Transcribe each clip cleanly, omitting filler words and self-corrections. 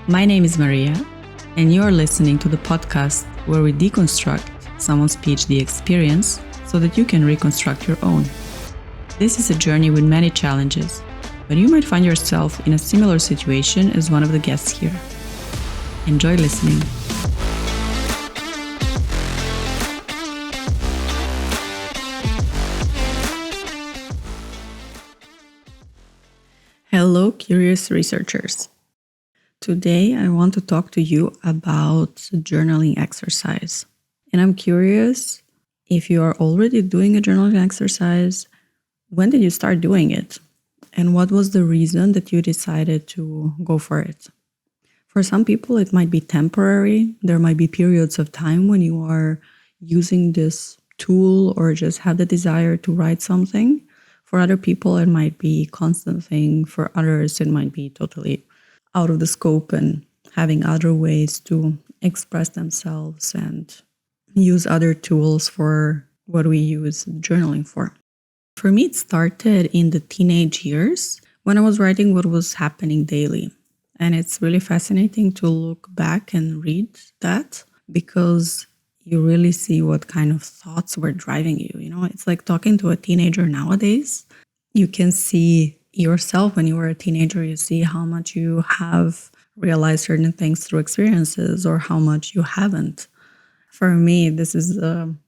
My name is Maria, and you're listening to the podcast where we deconstruct someone's PhD experience so that you can reconstruct your own. This is a journey with many challenges, but you might find yourself in a similar situation as one of the guests here. Enjoy listening. Hello, curious researchers. Today, I want to talk to you about journaling exercise. And I'm curious if you are already doing a journaling exercise, when did you start doing it? And what was the reason that you decided to go for it? For some people, it might be temporary. There might be periods of time when you are using this tool or just have the desire to write something. For other people, it might be a constant thing. For others, it might be totally out of the scope and having other ways to express themselves and use other tools for what we use journaling for. For me, it started in the teenage years when I was writing what was happening daily. And it's really fascinating to look back and read that because you really see what kind of thoughts were driving you. You know, it's like talking to a teenager nowadays. You can see yourself when you were a teenager. You see how much you have realized certain things through experiences or how much you haven't. For me, this is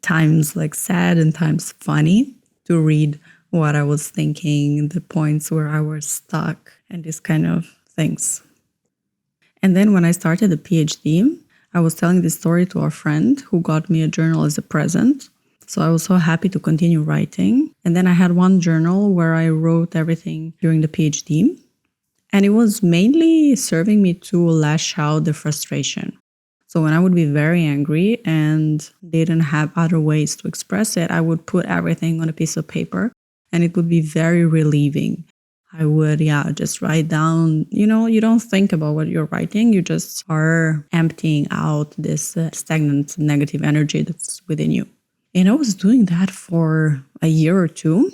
times like sad and times funny to read what I was thinking, the points where I was stuck and these kind of things. And then when I started the PhD, I was telling this story to a friend who got me a journal as a present. So I was so happy to continue writing. And then I had one journal where I wrote everything during the PhD. And it was mainly serving me to lash out the frustration. So when I would be very angry and didn't have other ways to express it, I would put everything on a piece of paper and it would be very relieving. I would, just write down, you don't think about what you're writing. You just are emptying out this stagnant negative energy that's within you. And I was doing that for a year or two.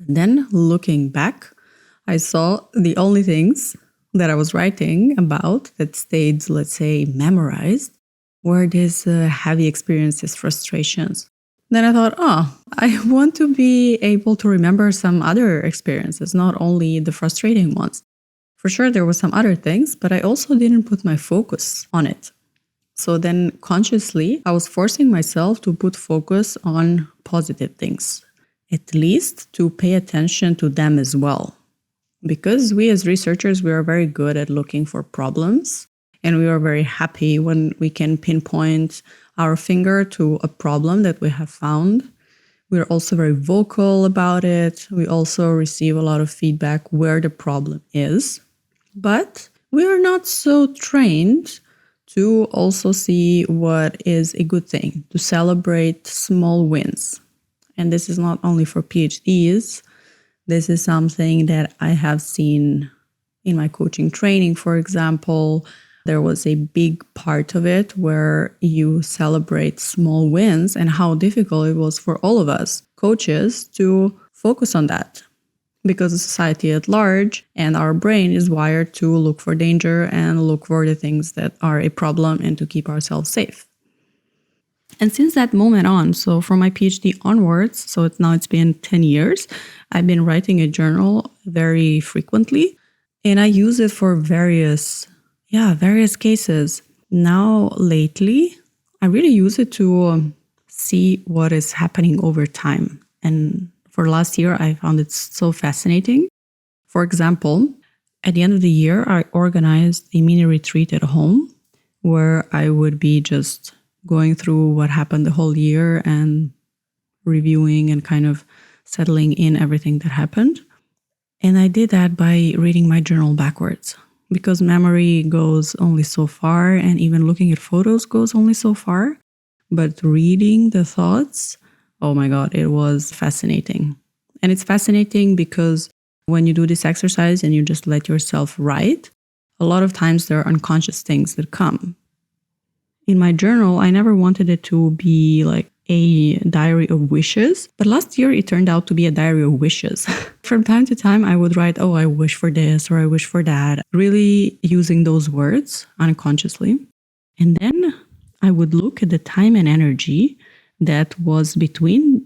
And then looking back, I saw the only things that I was writing about that stayed, let's say, memorized were these heavy experiences, frustrations. Then I thought, I want to be able to remember some other experiences, not only the frustrating ones. For sure, there were some other things, but I also didn't put my focus on it. So then consciously, I was forcing myself to put focus on positive things, at least to pay attention to them as well. Because we as researchers, we are very good at looking for problems, and we are very happy when we can pinpoint our finger to a problem that we have found. We're also very vocal about it. We also receive a lot of feedback where the problem is. But we are not so trained to also see what is a good thing, to celebrate small wins. And this is not only for PhDs. This is something that I have seen in my coaching training, for example. There was a big part of it where you celebrate small wins and how difficult it was for all of us, coaches, to focus on that. Because the society at large and our brain is wired to look for danger and look for the things that are a problem and to keep ourselves safe. And since that moment on, so from my PhD onwards, so it's been 10 years, I've been writing a journal very frequently. And I use it for various cases. Now, lately, I really use it to see what is happening over time. And for last year, I found it so fascinating. For example, at the end of the year, I organized a mini retreat at home where I would be just going through what happened the whole year and reviewing and kind of settling in everything that happened. And I did that by reading my journal backwards because memory goes only so far and even looking at photos goes only so far. But reading the thoughts, oh my God, it was fascinating. And it's fascinating because when you do this exercise and you just let yourself write, a lot of times there are unconscious things that come. In my journal, I never wanted it to be like a diary of wishes, but last year it turned out to be a diary of wishes. From time to time, I would write, oh, I wish for this or I wish for that, really using those words unconsciously. And then I would look at the time and energy that was between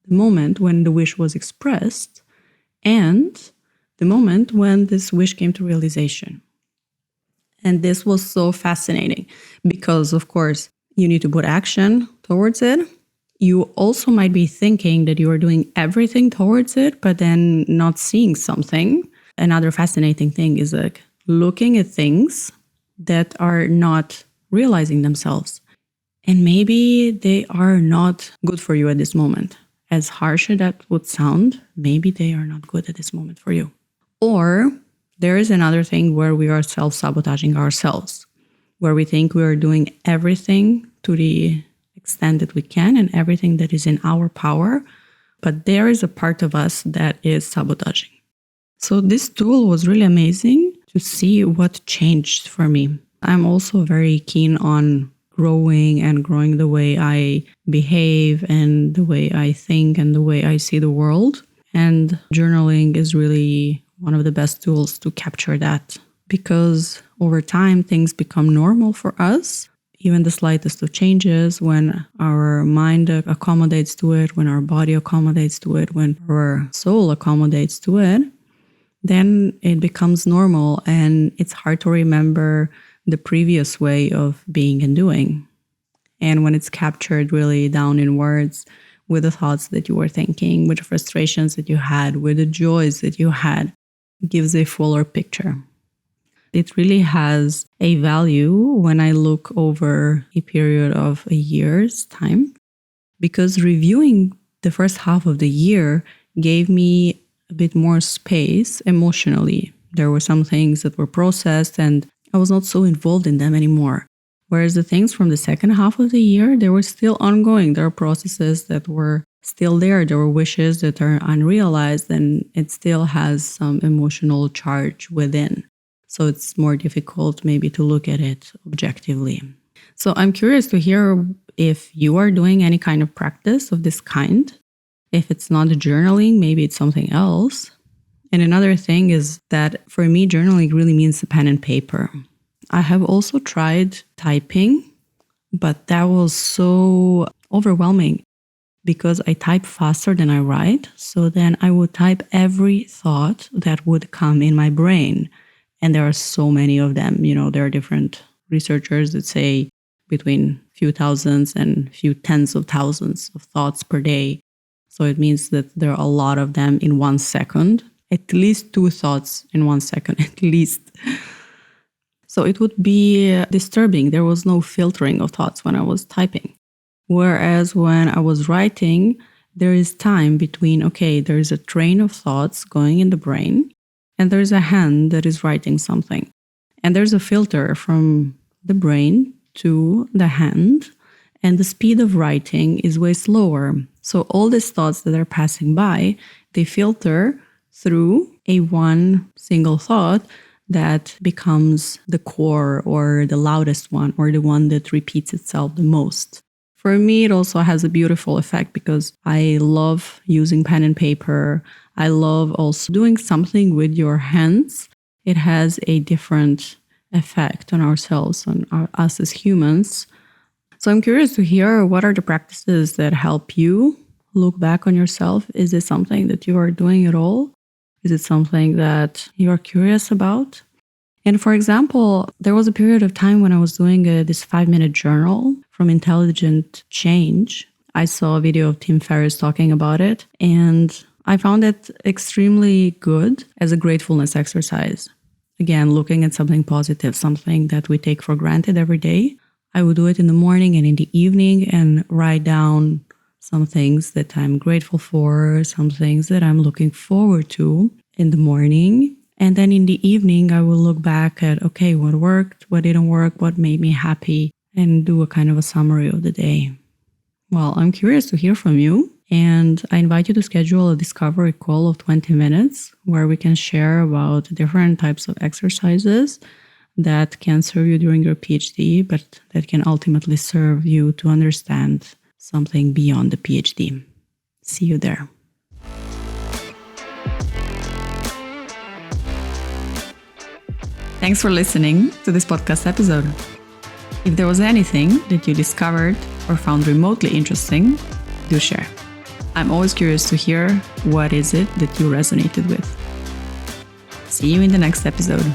the moment when the wish was expressed and the moment when this wish came to realization. And this was so fascinating because, of course, you need to put action towards it. You also might be thinking that you are doing everything towards it, but then not seeing something. Another fascinating thing is like looking at things that are not realizing themselves. And maybe they are not good for you at this moment. As harsh as that would sound, maybe they are not good at this moment for you. Or there is another thing where we are self-sabotaging ourselves, where we think we are doing everything to the extent that we can and everything that is in our power, but there is a part of us that is sabotaging. So this tool was really amazing to see what changed for me. I'm also very keen on growing the way I behave and the way I think and the way I see the world. And journaling is really one of the best tools to capture that, because over time things become normal for us. Even the slightest of changes, when our mind accommodates to it, when our body accommodates to it, when our soul accommodates to it, then it becomes normal and it's hard to remember the previous way of being and doing. And when it's captured really down in words, with the thoughts that you were thinking, with the frustrations that you had, with the joys that you had, it gives a fuller picture. It really has a value when I look over a period of a year's time, because reviewing the first half of the year gave me a bit more space emotionally. There were some things that were processed and I was not so involved in them anymore. Whereas the things from the second half of the year, they were still ongoing. There are processes that were still there. There were wishes that are unrealized, and it still has some emotional charge within. So it's more difficult maybe to look at it objectively. So I'm curious to hear if you are doing any kind of practice of this kind. If it's not journaling, maybe it's something else. And another thing is that for me, journaling really means the pen and paper. I have also tried typing, but that was so overwhelming because I type faster than I write. So then I would type every thought that would come in my brain. And there are so many of them. You know, there are different researchers that say between few thousands and few tens of thousands of thoughts per day. So it means that there are a lot of them in 1 second. At least 2 thoughts in 1 second, at least. So it would be disturbing. There was no filtering of thoughts when I was typing. Whereas when I was writing, there is time between, okay, there's a train of thoughts going in the brain, and there's a hand that is writing something. And there's a filter from the brain to the hand, and the speed of writing is way slower. So all these thoughts that are passing by, they filter through a one single thought that becomes the core or the loudest one or the one that repeats itself the most. For me, it also has a beautiful effect because I love using pen and paper. I love also doing something with your hands. It has a different effect on ourselves, on us as humans. So I'm curious to hear, what are the practices that help you look back on yourself? Is it something that you are doing at all? Is it something that you are curious about? And for example, there was a period of time when I was doing this 5-minute journal from Intelligent Change. I saw a video of Tim Ferriss talking about it, and I found it extremely good as a gratefulness exercise. Again, looking at something positive, something that we take for granted every day. I would do it in the morning and in the evening and write down some things that I'm grateful for, some things that I'm looking forward to in the morning. And then in the evening, I will look back at, okay, what worked, what didn't work, what made me happy, and do a kind of a summary of the day. Well, I'm curious to hear from you, and I invite you to schedule a discovery call of 20 minutes where we can share about different types of exercises that can serve you during your PhD, but that can ultimately serve you to understand something beyond the PhD. See you there. Thanks for listening to this podcast episode. If there was anything that you discovered or found remotely interesting, do share. I'm always curious to hear what is it that you resonated with. See you in the next episode.